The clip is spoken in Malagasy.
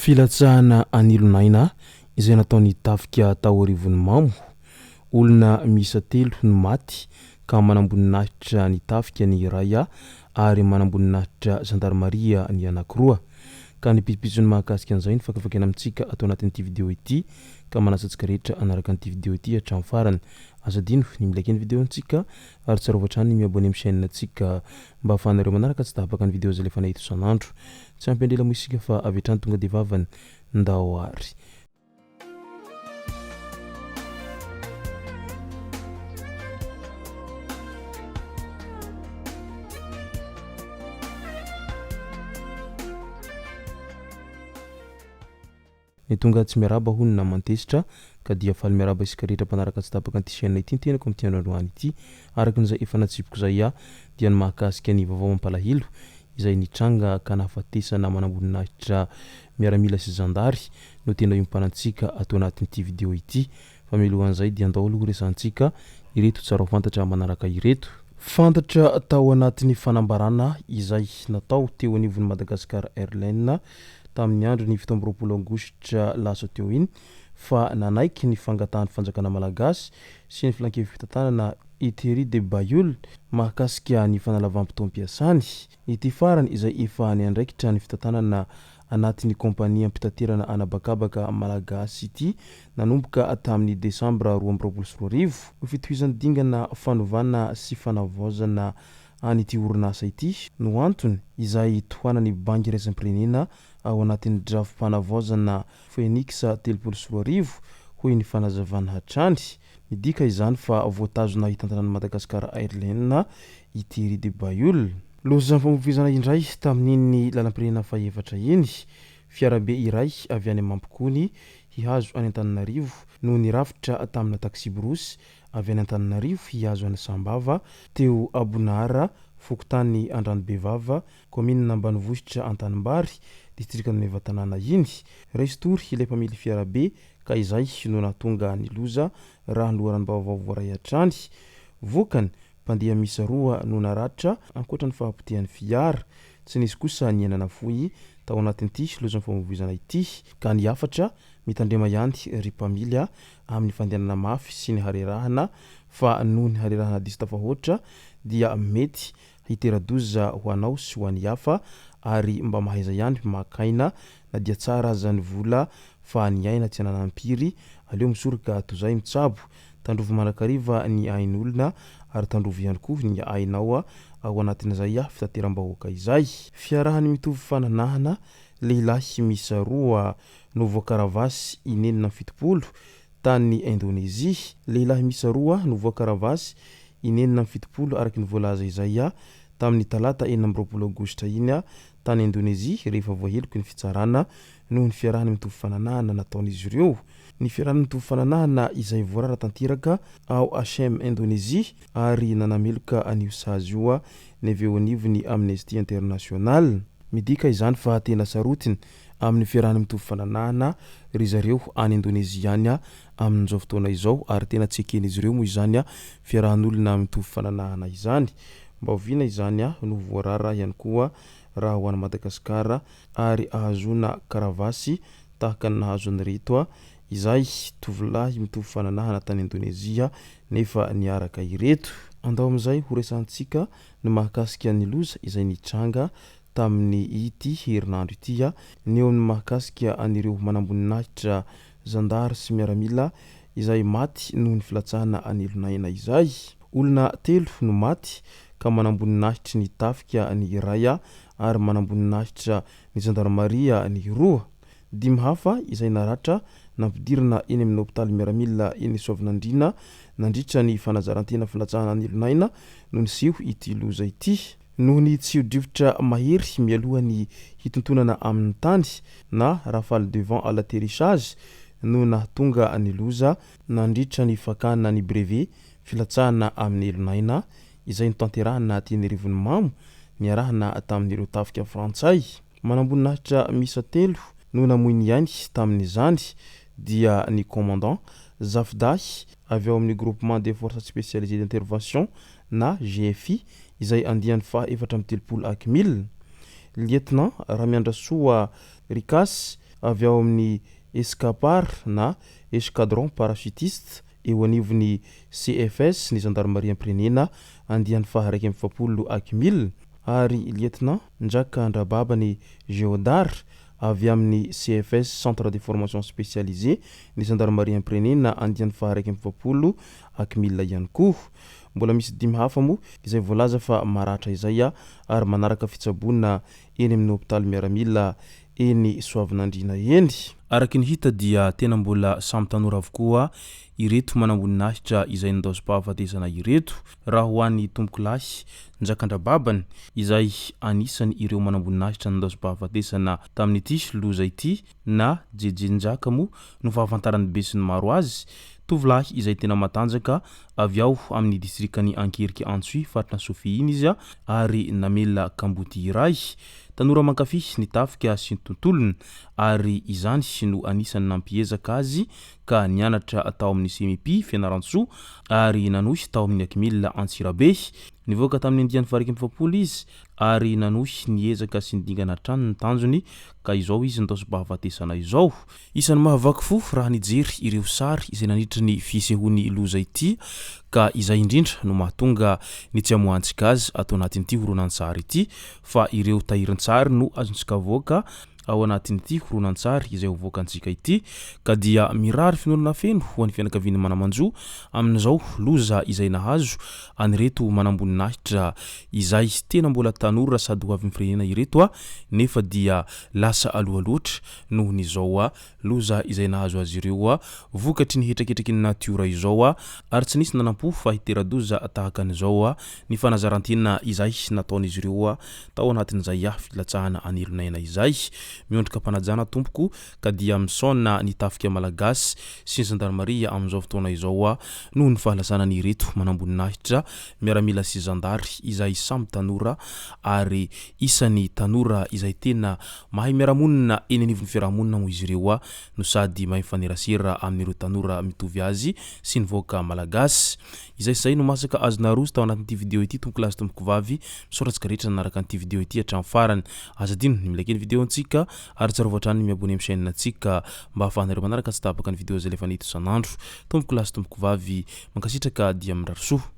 Filatsahana anilonaina izay nataony tafika tao arivony mamo. Olona miisa 3 no maty ka manamboninahitra ny tafika ny raya ary manamboninahitra gendarmeria ny anankiroa. Ka ny pitsopitsony mahakasika an'izay ny fakafakena amintsika atao anatin'ity vidéo ity ka manasantsika rehetra anaraka an'ity vidéo ity hatramin'ny farany. Azadino ny milike ny vidéontsika ary tsara voatrany ny miabone amin'ny chaîne antsika mba ahafahanareo manaraka tsy tahapaka ny vidéo zay lefa nahita isan'andro. Tsy ampendrela moa isika fa avy hatrany tonga de vavany ndao ary. Ny tonga tsy miaraba hono na mantesitra ka dia faly miaraba isika rehetra mpanaraka tsy tapaka an'ity chaîne ity tenako amin'ity androany ity arakin'izay efa natsipiko zay dia ny mahakasika ny vaovao mampalahelo izay nitranga ka nahafatesana manamboninahitra miaramila sy zandary no tena iompanantsika atao anatin'ity vidéo ity. Fa mialohan'izay dia andao aloha resantsika ireto tsara ho fantatra manaraka ireto. Fantatra tao anatin'ny fanambarana izay natao teo anivon'ny Madagasikara Airlines tamin'ny andro ny 17 aogositra lasa teo iny fa nanaiky ny fangatahany fanjakana malagasy sy ny filankevy fitantanana Itery de Bayol mahakasika ny fanalavam-potoam-piasany. Ity farany izay efa niandraikitra ny fitantanana anatin'ny kompania ampitaterana anabakabaka malagasy ity nanomboka tamin'ny Desambra 2024 ho fitohizany dingana fanovana sy fanavaozana an'ity orinasa ity no antony izay tohanany banky raisam-pirenena ao anatin'ny draft-panavaozana Phoenix 34 hoy ny fanazavana hatrany. Midika izany fa voatazona hitantanan'ny Madagasikara Airlines Itery de Bayol. Lozam famovizana indray tamin'iny lalam-pirenena faefatra iny fiarabe iray avy any Mampikony hihazo any Antananarivo no nirafitra tamina taxi brosy avy any Antananarivo hihazo any Sambava teo Abonara fokotany Andranomibevava commune Ambanivohitra Antanimbary distrika ny Mevatanana iny. Restory ilay mpamily fiarabe ka izay no nahatonga ny loza raha loharany baovao voaray hatrany. Vokany mpandeha misa 2 no naratra ankoatra ny fahapotehan'ny fiara. Tsy nisy kosa ny enana fohy tao anatin'ity loza famovizana ity ka ny afatra mitandrema ihany ry mpamily amin'ny fandehanana mafy sy ny harerahana fa noho ny harerahana diso tafahoatra dia mety hiteradoza ho anao sy ho an'ny hafa ary mba mahaiza ihany makaina na dia tsara azany vola fa ny aina tsy ananampiry aleo misoroka tozay mitsabo tandrovo manakariva ny ain'olona ary tandrovo ihany koa ny ainao ao anatin'izay fitateram-bahoaka izay. Fiarahany mitovy fananahana lehilahy misa 2 no voakaravasy inenina 70 tany Indonezia. Lehilahy misa 2 no voakaravasy inenina 70 araky ny voalaza izay tamin'ny talata 24 aogositra iny tany Indonezia rehefa voaheloky ny fitsarana noho ny fiarahany mitovy fananahana nataon'izy ireo. Ny fiarahany mitovy fananahana izay voarara tanteraka ao HM Indonezia ary nanameloka an'io sazy io ny avy eo anivon'ny Amnesty International. Midika izany fa tena sarotiny amin'ny fiarahany mitovy fananahana ry zareo any Indonezia any amin'izao fotoana izao ary tena tsy eken'izy ireo moa izany fiarahan'olona mitovy fananahana izany. Mba oviana izany no voarara ihany koa raha ho an'i Madagasikara ary ahazona karavasy tahaka ny nahazony reto izay tovolahy mitovy fananahana tany Indonezia nefa niaraka ireto. Andao amin'izay ho resantsika ny mahakasika ny loza izay nitranga tamin'ny ity herinandro ity ny eo amin'ny mahakasika anireo manamboninahitra zandary sy miaramila izay maty noho ny filatsahana anilonaina izay. Olona 3 no maty ka manamboninahitra ny tafika ny raya ary manamboninahitra ny gendarmeria ny 2. 5 hafa izay naratra nampidirina eny amin'ny hôpitaly miaramila eny Soavinandriana nandritra ny fanazarantena filatsahana anilonaina no niseho ity loza ity. Noho ny tsy hodrivotra mahery mialohan'ny hitontonana amin'ny tany na rafale devant à l'atterrissage no nahatonga ny loza nandritra ny fakana ny brevet filatsahana amin'ny elonaina izay nitanterahana teny rivony mamo niarahana tamin'ireo tafika frantsay. Manamboninahitra misa 3 no namoiny ihany tamin'izany dia ny commandant Zafdah avy ao amin'ny groupement des forces spécialisées d'intervention na GFI izay andiany fa 430 akmil. Lieutenant Ramiandrasoa Rikas avy ao amin'ny escapar na escadron parachutiste eo anivon'ny CFS ny gendarmerie am-pirenena andiany faha 170 ary lieutenant Njaka Andrababa ny géodar avy amin'ny CFS centre de formation spécialisée ny gendarmerie am-pirenena andiany faha 170 ihany koa. Mbola misy dimy hafa moa izay voalaza fa maratra izay ary manaraka fitsaboana eny amin'ny hôpitaly miaramila eny Soavinandriana eny. Araky ny hita dia tena mbola samy tanora avokoa ireto manamboninahitra izay nindao-pahafatesana ireto raha ho an'ny tompoko lahy Njakandrababany izay anisany ireo manamboninahitra nindao-pahafatesana tamin'ity loza ity na jejenjaka moa no fahafantarany be sy ny maro azy. Tovolahy izay tena matanjaka avy ao amin'ny distrikany Ankeriky Antsy faritra Sofia iny izy ary namela kamboty iray. Tanora mankafy ny tafika sy ny tontolony ary izany no anisany nampiezaka azy ka nianatra atao amin'ny CMP Fianaratsoa ary nanohy tao amin'ny Akimila Antsirabe. Nivoaka tamin'ny andiany faha 170 izy ary nanohy niezaka sy nidingana hatrany ny tanjony ka izao izy nindao-pahafatesana izao. Isan'ny mahavaky fo raha nijery ireo sary izay nanitry ny fisehoan'ny loza ity ka izay indrindra no mahatonga ny tsy hamoantsika azy atao anatin'ity horonan-tsary ity fa ireo tahirin-tsary no azontsika voaka ao anatin'ity horonan-tsary izay hovoakantsika ity ka dia mirary finorina feno ho an'ny fianakaviany manamanjo amin'izao loza izay nahazo anireto manamboninahitra izay tena mbola tanora sady ho avy firenena ireto nefa dia lasa aloha loatra noho n'izao loza izay nahazo azy ireo vokatry ny hetraketraky ny natiora izao ary tsy nisy nanampo fa hitera-doza tahaka an'izao ny fanazarantena izay nataon'izy ireo tao anatin'izay filatsahana anironaina izay. Miondrika mpanajana tompoko ka dia misaona ny tafika malagasy sy ny gendarmerie amin'izao fotoana izao noho ny fahalasana ny ireto manamboninahitra miaramila sy zandary izay samy tanora ary isan'ny tanora izay tena mahay miaramonina eny anivon'ny fiarahamonina moa izy ireo no sady mahay mifanerasera amin'ireo tanora mitovy azy sy ny voaka malagasy. Izay no masaka azona rozy tao anatin'ity vidéo ity tompoko lazy tompoko vavy misoratsika rehetra nanaraka an'ity vidéo ity hatramin'ny farany. Azadino ny milaiky ny vidéo antsika ary tsara voatrany miabone amin'ny chaîne antsika mba ahafahanareo manaraka tsy tapaka ny vidéo zay lefa nito isan'andro. Tompoko lazy tompoko vavy mankasitraka dia mirary soa.